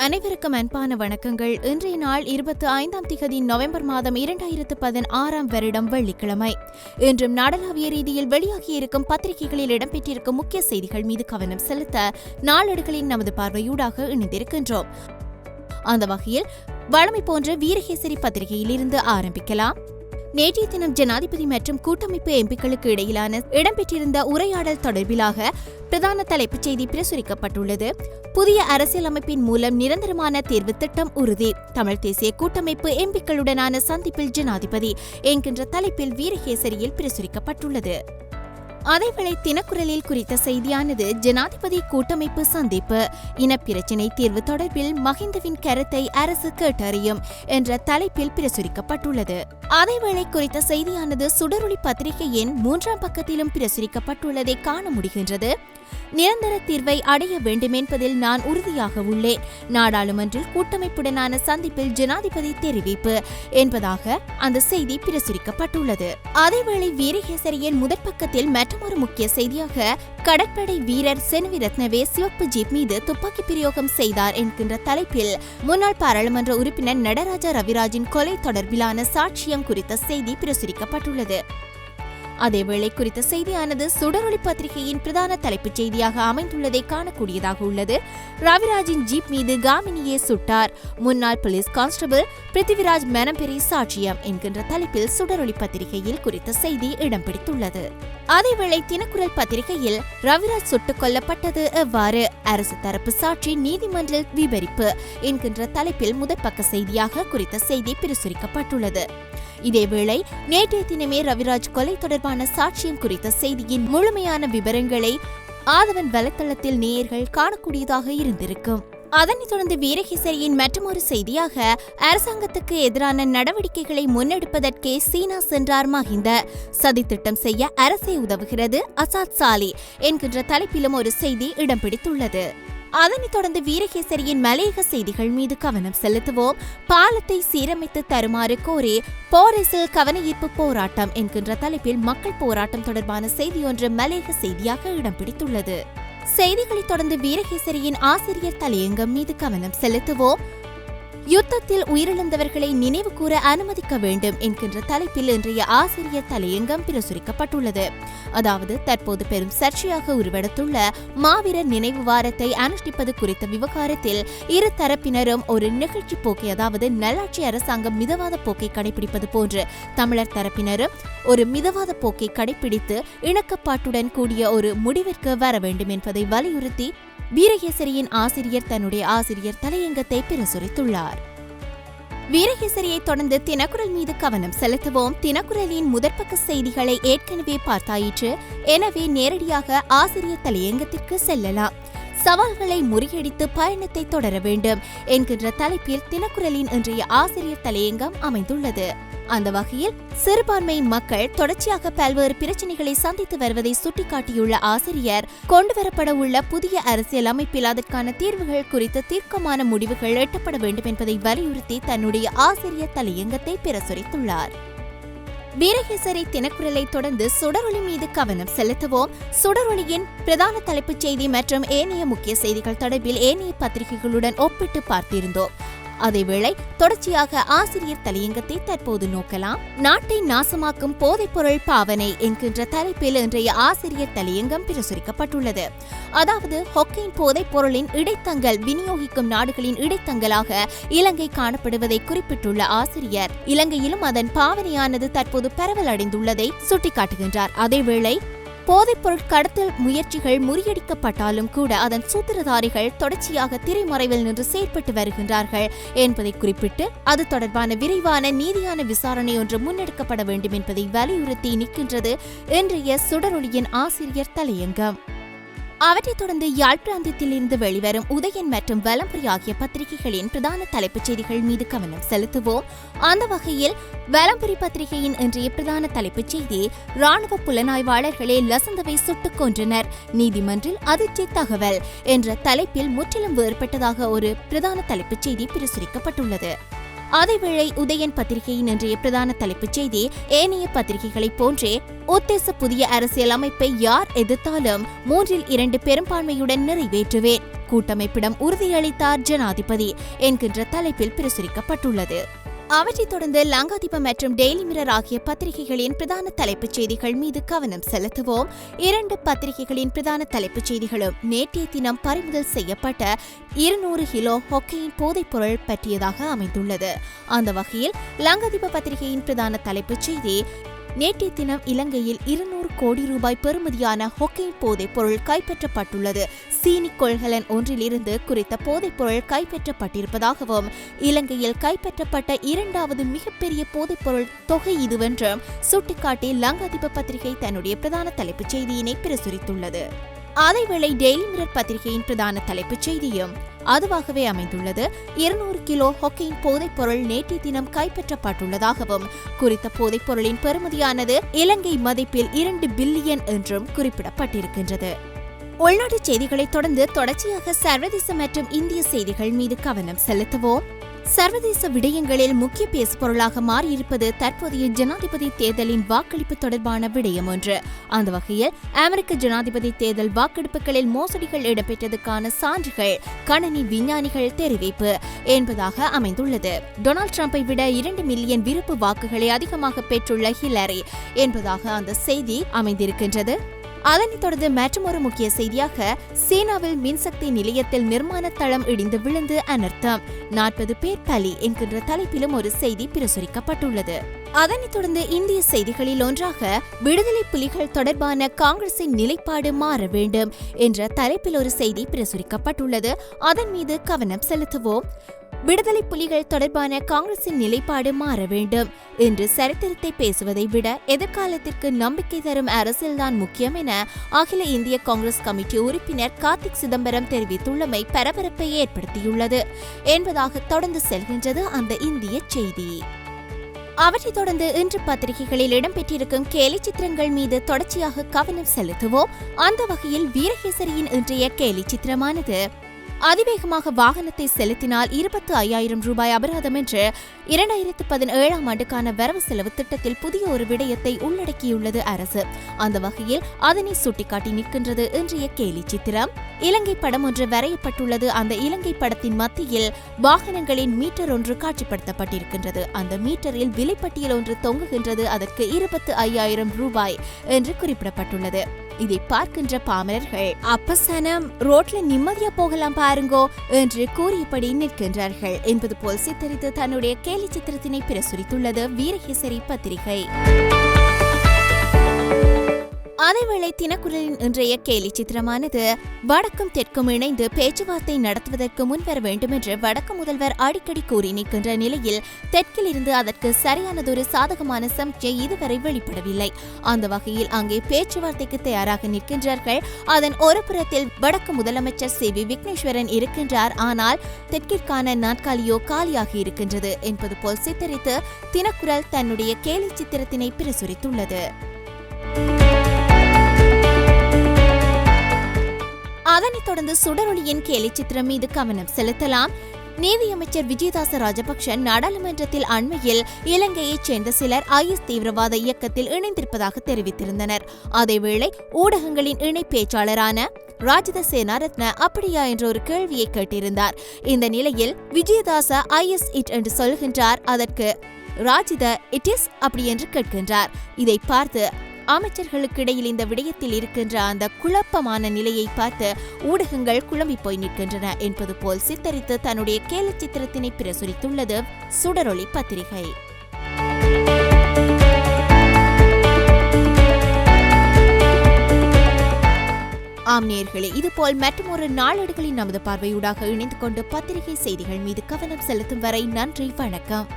அனைவருக்கும் அன்பான வணக்கங்கள். இன்றைய நாள் 25 நவம்பர் மாதம் 2016 வருடம் வெள்ளிக்கிழமை. இன்றும் நாடளாவிய ரீதியில் வெளியாகியிருக்கும் பத்திரிகைகளில் இடம்பெற்றிருக்கும் முக்கிய செய்திகள் மீது கவனம் செலுத்த நாளேடுகளின் நமது பார்வையூடாக இணைந்திருக்கின்றோம். அந்த வகையில் வழமை போன்ற வீரகேசரி பத்திரிகையில் இருந்து ஆரம்பிக்கலாம். நேற்றைய தினம் ஜனாதிபதி மற்றும் கூட்டமைப்பு எம்பிக்களுக்கு இடையிலான இடம்பெற்றிருந்த உரையாடல் தொடர்பிலாக பிரதான தலைப்புச் செய்தி பிரசுரிக்கப்பட்டுள்ளது. புதிய அரசியலமைப்பின் மூலம் நிரந்தரமான தேர்வு திட்டம் உறுதி. தமிழ் தேசிய கூட்டமைப்பு எம்பிக்களுடனான சந்திப்பில் ஜனாதிபதி என்கின்ற தலைப்பில் வீரகேசரியில் பிரசுரிக்கப்பட்டுள்ளது. அதேவேளை தினக்குரலில் குறித்த செய்தியானது ஜனாதிபதி கூட்டமைப்பு சந்திப்பு, இனப்பிரச்சினை தீர்வு தொடர்பில் மஹிந்தவின் கருத்தை அரசு கேட்டறியும் என்ற தலைப்பில் பிரசுரிக்கப்பட்டுள்ளது. அதேவேளை குறித்த செய்தியானது சுடரொளி பத்திரிகையின் 3ஆம் பக்கத்திலும் பிரசுரிக்கப்பட்டுள்ளதை காண முடிகின்றது. நிரந்தர தீர்வை அடைய வேண்டும் என்பதில் நான் உறுதியாக உள்ளேன். நாடாளுமன்றில் கூட்டமைப்புடனான சந்திப்பில் ஜனாதிபதி தெரிவிப்பு என்பதாக அந்த செய்தி பிரசுரிக்கப்பட்டுள்ளது. அதேவேளை வீரகேசரியின் முதற் பக்கத்தில் மற்றொரு முக்கிய செய்தியாக கடற்படை வீரர் செனவிரத்னவே சிவப்பு ஜீப் மீது துப்பாக்கி பிரயோகம் செய்தார் என்கின்ற தலைப்பில் முன்னாள் பாராளுமன்ற உறுப்பினர் நடராஜா ரவிராஜின் கொலை தொடர்பிலான சாட்சியம் குறித்த செய்தி பிரசுரிக்கப்பட்டுள்ளது. அதேவேளை குறித்த செய்தியானது சுடரொளி பத்திரிகையின் பிரதான தலைப்புச் செய்தியாக அமைந்துள்ளதை காணக்கூடியதாக உள்ளது. ரவிராஜின் ஜீப் மீது காமினியே சுட்டார், முன்னாள் போலீஸ் கான்ஸ்டபிள் பிருத்திவிராஜ் மனம்பெரி சாட்சியம் என்கின்ற தலைப்பில் சுடரொளி பத்திரிகையில் குறித்த செய்தி இடம் பிடித்துள்ளது. அதேவேளை தினக்குரல் பத்திரிகையில் ரவிராஜ் சுட்டுக் கொல்லப்பட்டது எவ்வாறு, அரசு தரப்பு சாட்சி நீதிமன்றில் விவரிப்பு என்கின்ற தலைப்பில் முதற்பக்க செய்தியாக குறித்த செய்தி பிரசுரிக்கப்பட்டுள்ளது. இதேவேளை நேற்றைய தினமே ரவிராஜ் கொலை தொடர்பான சாட்சியம் குறித்த செய்தியின் முழுமையான விவரங்களை ஆதவன் வலைத்தளத்தில் நேயர்கள் காணக்கூடியதாக இருந்திருக்கும். அதனைத் தொடர்ந்து வீரகேசரியின் மற்றொரு செய்தியாக அரசாங்கத்துக்கு எதிரான நடவடிக்கைகளை முன்னெடுப்பதற்கே சீனா சென்றார் மஹிந்த, சதித்திட்டம் செய்ய அரசே உதவுகிறது அசாத் சாலி என்கின்ற தலைப்பிலும் ஒரு செய்தி இடம் பிடித்துள்ளது. அதனைத் தொடர்ந்து வீரகேசரியின் மலையக செய்திகள் மீது கவனம் செலுத்துவோம். பாலத்தை சீரமைத்து தருமாறு கோரி போரிஸில் கவனஈர்ப்பு போராட்டம் என்கின்ற தலைப்பில் மக்கள் போராட்டம் தொடர்பான செய்தியொன்று மலையக செய்தியாக இடம் பிடித்துள்ளது. செய்திகளைத் தொடர்ந்து வீரகேசரியின் ஆசிரியர் தலையங்கம் மீது கவனம் செலுத்துவோம். யுத்தத்தில் உயிரிழந்தவர்களை நினைவு கூற அனுமதிக்க வேண்டும் என்கின்ற தலைப்பில் இன்றைய ஆசிரியர் தலையங்கம் பிரசுரிக்கப்பட்டுள்ளது. அதாவது தற்போது பெரும் சர்ச்சையாக உருவெடுத்துள்ள மாவீரர் நினைவு வாரத்தை அனுஷ்டிப்பது குறித்த விவகாரத்தில் இரு தரப்பினரும் ஒரு நிகழ்ச்சி போக்கை, அதாவது நல்லாட்சி அரசாங்கம் மிதவாத போக்கை கடைபிடிப்பது போன்று தமிழர் தரப்பினரும் ஒரு மிதவாத போக்கை கடைபிடித்து இணக்கப்பாட்டுடன் கூடிய ஒரு முடிவிற்கு வர வேண்டும் என்பதை வலியுறுத்தி வீரகேசரியின் ஆசிரியர் தன்னுடைய ஆசிரியர் தலையங்கத்தை பிரசுரித்துள்ளார். வீரகேசரியை தொடர்ந்து தினக்குரல் மீது கவனம் செலுத்துவோம். தினக்குரலின் முதற்பக்க செய்திகளை ஏற்கனவே பார்த்தாயிற்று, எனவே நேரடியாக ஆசிரியர் தலையங்கத்திற்கு செல்லலாம். சவால்களை முறியடித்து பயணத்தை தொடர வேண்டும் என்கின்ற தலைப்பில் தினக்குரலின் இன்றைய ஆசிரியர் தலையங்கம் அமைந்துள்ளது. அந்த வகையில் சிறுபான்மை மக்கள் தொடர்ச்சியாக பல்வேறு பிரச்சினைகளை சந்தித்து வருவதை சுட்டிக்காட்டியுள்ள ஆசிரியர், கொண்டுவரப்பட உள்ள புதிய அரசியல் அமைப்பில் அதற்கான தீர்வுகள் குறித்து தீர்க்கமான முடிவுகள் எட்டப்பட வேண்டும் என்பதை வலியுறுத்தி தன்னுடைய ஆசிரியர் தலையங்கத்தை பிரசுரித்துள்ளார். வீரகேசரி தினக்குரலை தொடர்ந்து சுடரொளி மீது கவனம் செலுத்துவோம். சுடரொளியின் பிரதான தலைப்புச் செய்தி மற்றும் ஏனைய முக்கிய செய்திகள் தொடர்பில் ஏனைய பத்திரிகைகளுடன் ஒப்பிட்டு பார்த்திருந்தோம். அதேவேளை தொடர்ச்சியாக ஆசிரியர் தலையங்கத்தை தற்போது நோக்கலாம். நாட்டை நாசமாக்கும் போதைப்பொருள் பாவனை என்கின்ற தலைப்பில் இன்றைய ஆசிரியர் தலையங்கம் பிரசுரிக்கப்பட்டுள்ளது. அதாவது ஹொக்கைன் போதைப் பொருளின் இடைத்தங்கல் விநியோகிக்கும் நாடுகளின் இடைத்தங்கலாக இலங்கை காணப்படுவதை குறிப்பிட்டுள்ள ஆசிரியர், இலங்கையிலும் அதன் பாவனையானது தற்போது பரவல் அடைந்துள்ளதை சுட்டிக்காட்டுகின்றார். அதேவேளை போதைப்பொருள் கடத்தல் முயற்சிகள் முறியடிக்கப்பட்டாலும் கூட அதன் சூத்திரதாரிகள் தொடர்ச்சியாக திரைமறைவில் நின்று செயற்பட்டு வருகின்றார்கள் என்பதை குறிப்பிட்டு அது தொடர்பான விரைவான நீதியான விசாரணை ஒன்று முன்னெடுக்கப்பட வேண்டும் என்பதை வலியுறுத்தி நிற்கின்றது இன்றைய சுடரொளியின் ஆசிரியர் தலையங்கம். அவற்றைத் தொடர்ந்து யாழ் பிராந்தியத்தில் இருந்து வெளிவரும் உதயன் மற்றும் வலம்புரி ஆகிய பத்திரிகைகளின் பிரதான தலைப்புச் செய்திகள் மீது கவனம் செலுத்துவோம். அந்த வகையில் வலம்புரி பத்திரிகையின் இன்றைய பிரதான தலைப்புச் செய்தி, ராணுவ புலனாய்வாளர்களே லசந்தவை சுட்டுக் கொன்றனர், நீதிமன்றில் அதிர்ச்சி தகவல் என்ற தலைப்பில் முற்றிலும் வேறுபட்டதாக ஒரு பிரதான தலைப்புச் செய்தி பிரசுரிக்கப்பட்டுள்ளது. அதேவேளை உதயன் பத்திரிகையின் இன்றைய பிரதான தலைப்புச் செய்தி, ஏனைய பத்திரிகைகளைப் போன்றே உத்தேச புதிய அரசியல் அமைப்பை யார் எதிர்த்தாலும் 2/3 பெரும்பான்மையுடன் நிறைவேற்றுவேன், கூட்டமைப்பிடம் உறுதியளித்தார் ஜனாதிபதி என்கின்ற தலைப்பில் பிரசுரிக்கப்பட்டுள்ளது. அவற்றைத் தொடர்ந்து லங்காதீபம் மற்றும் டெய்லி மிரர் ஆகிய பத்திரிகைகளின் பிரதான தலைப்புச் செய்திகள் மீது கவனம் செலுத்துவோம். 2 பத்திரிகைகளின் பிரதான தலைப்புச் செய்திகளும் நேற்றைய தினம் பறிமுதல் செய்யப்பட்ட 200 கிலோ ஹொக்கையின் போதைப்பொருள் பற்றியதாக அமைந்துள்ளது. அந்த வகையில் லங்காதீப பத்திரிகையின் பிரதான தலைப்புச் செய்தி, நேற்றைய தினம் இலங்கையில் 200 கோடி ரூபாய் பெறுமதியான ஹொக்கைன் போதைப் பொருள் கைப்பற்றப்பட்டுள்ளது. சீனி கொள்கலன் ஒன்றிலிருந்து குறித்த போதைப் பொருள் கைப்பற்றப்பட்டிருப்பதாகவும், இலங்கையில் கைப்பற்றப்பட்ட 2வது மிகப்பெரிய போதைப் பொருள் தொகை இதுவென்றும் சுட்டிக்காட்டி லங்காதீப பத்திரிகை தன்னுடைய பிரதான தலைப்புச் செய்தியினை பிரசுரித்துள்ளது. அதேவேளை டெய்லி மிரர் பத்திரிகையின் பிரதான தலைப்புச் செய்தியும் அதுவாகவே அமைந்துள்ளது. 200 கிலோ ஹொக்கைன் போதைப் பொருள் நேற்றைய தினம் கைப்பற்றப்பட்டுள்ளதாகவும், குறித்த போதைப் பொருளின் பெறுமதியானது இலங்கை மதிப்பில் 2 பில்லியன் என்றும் குறிப்பிடப்பட்டிருக்கின்றது. உள்நாட்டு செய்திகளைத் தொடர்ந்து தொடர்ச்சியாக சர்வதேச மற்றும் இந்திய செய்திகள் மீது கவனம் செலுத்துவோம். சர்வதேச விடயங்களில் முக்கிய பேசுபொருளாக மாறியிருப்பது தற்போதைய ஜனாதிபதி தேர்தலின் வாக்களிப்பு தொடர்பான விடயம் ஒன்று. அந்த வகையில் அமெரிக்க ஜனாதிபதி தேர்தல் வாக்கெடுப்புகளில் மோசடிகள் இடம்பெற்றதுக்கான சான்றுகள் கணனி விஞ்ஞானிகள் தெரிவிப்பு என்பதாக அமைந்துள்ளது. டொனால்ட் ட்ரம்பை விட 2 மில்லியன் விருப்பு வாக்குகளை அதிகமாக பெற்றுள்ள ஹிலரி என்பதாக அந்த செய்தி அமைந்திருக்கின்றது. அதனைத் தொடர்ந்து மற்றொரு முக்கிய செய்தியாக, சீனாவில் மின்சக்தி நிலையத்தில் நிர்மாண தளம் இடிந்து விழுந்து அனர்த்தம், 40 பேர் பலி என்கின்ற தலைப்பிலும் ஒரு செய்தி பிரசுரிக்கப்பட்டுள்ளது. அதனைத் தொடர்ந்து இந்திய செய்திகளில் ஒன்றாக, விடுதலை புலிகள் தொடர்பான காங்கிரசின் நிலைப்பாடு மாற வேண்டும் என்ற தலைப்பில் ஒரு செய்தி பிரசுரிக்கப்பட்டுள்ளது. அதன் மீது கவனம் செலுத்துவோம். விடுதலை புலிகள் தொடர்பான காங்கிரசின் நிலைப்பாடு மாற வேண்டும் என்று சரித்திரத்தை பேசுவதை விட எதிர்காலத்திற்கு நம்பிக்கை தரும் அரசியல்தான் முக்கியம் என அகில இந்திய காங்கிரஸ் கமிட்டி உறுப்பினர் கார்த்திக் சிதம்பரம் தெரிவித்துள்ளமை பரபரப்பை ஏற்படுத்தியுள்ளது என்பதாக தொடர்ந்து செல்கின்றது அந்த இந்திய செய்தி. அவற்றைத் தொடர்ந்து இன்று பத்திரிகைகளில் இடம்பெற்றிருக்கும் கேலி சித்திரங்கள் மீது தொடர்ச்சியாக கவனம் செலுத்துவோம். அந்த வகையில் வீரகேசரியின் இன்றைய கேலி சித்திரமானது, அதிவேகமாக வாகனத்தை செலுத்தினால் 25,000 ரூபாய் அபராதம் என்று 2017ஆம் ஆண்டுக்கான வரவு செலவு திட்டத்தில் புதிய ஒரு விடயத்தை உள்ளடக்கியுள்ளது அரசு. அந்த வகையில் அதனை சுட்டிக்காட்டி நிற்கின்றது இன்றைய கேலி சித்திரம். இலங்கை படம் ஒன்று வரையப்பட்டுள்ளது. அந்த இலங்கை படத்தின் மத்தியில் வாகனங்களின் மீட்டர் ஒன்று காட்சிப்படுத்தப்பட்டிருக்கின்றது. அந்த மீட்டரில் விலைப்பட்டியல் ஒன்று தொங்குகின்றது. அதற்கு 25,000 ரூபாய் என்று குறிப்பிடப்பட்டுள்ளது. இதை பார்க்கின்ற பாமரர்கள், அப்பசனம் ரோட்ல நிம்மதியா போகலாம் பாருங்கோ என்று கூறியபடி நிற்கின்றார்கள் என்பது போல் சித்தரித்து தன்னுடைய கேலி சித்திரத்தினை பிரசுரித்துள்ளது வீரகேசரி பத்திரிகை. அதேவேளை தினக்குரலின் இன்றைய கேலி சித்திரமானது, வடக்கும் தெற்கும் இணைந்து பேச்சுவார்த்தை நடத்துவதற்கு முன்வர வேண்டும் என்று வடக்கு முதல்வர் அடிக்கடி கூறி நிற்கின்ற நிலையில் தெற்கில் இருந்து அதற்கு சரியானதொரு சாதகமான சமிக்கை இதுவரை வெளிப்படவில்லை. அந்த வகையில் அங்கே பேச்சுவார்த்தைக்கு தயாராக நிற்கின்றார்கள். அதன் ஒரு புறத்தில் வடக்கு முதலமைச்சர் சி.வி. விக்னேஸ்வரன் இருக்கின்றார். ஆனால் தெற்கிற்கான நாற்காலியோ காலியாகி இருக்கின்றது என்பது போல் சித்தரித்து தினக்குரல் தன்னுடைய கேலி சித்திரத்தினை பிரசுரித்துள்ளது. அதனைத் தொடர்ந்து சுடரொளியின் கேலி சித்திரம் மீது கவனம் செலுத்தலாம். நீதியமைச்சர் விஜயதாச ராஜபக்ஷ நாடாளுமன்றத்தில் அண்மையில் இலங்கையைச் சேர்ந்த சிலர் IS தீவிரவாத இயக்கத்தில் இணைந்திருப்பதாக தெரிவித்திருந்தனர். அதேவேளை ஊடகங்களின் இணை பேச்சாளரான ராஜித சேனாரத்ன அப்படியா என்ற ஒரு கேள்வியை கேட்டிருந்தார். இந்த நிலையில் விஜயதாச IS இட் என்று சொல்கின்றார். அதற்கு ராஜித இட் இஸ் அப்படி என்று கேட்கின்றார். இதை பார்த்து அமைச்சர்களுக்கு இடையில் இந்த விடயத்தில் இருக்கின்ற அந்த குழப்பமான நிலையை பார்த்து ஊடகங்கள் குழம்பி போய் நிற்கின்றன என்பது போல் சித்தரித்து தன்னுடைய கேலி சித்திரத்தினை பிரசுரித்துள்ளது சுடரொளி பத்திரிகை. ஆம் நேயர்களே, இதுபோல் மற்றொரு நாளேடுகளின் நமது பார்வையூடாக இணைந்து கொண்டு பத்திரிகை செய்திகள் மீது கவனம் செலுத்தும் வரை நன்றி, வணக்கம்.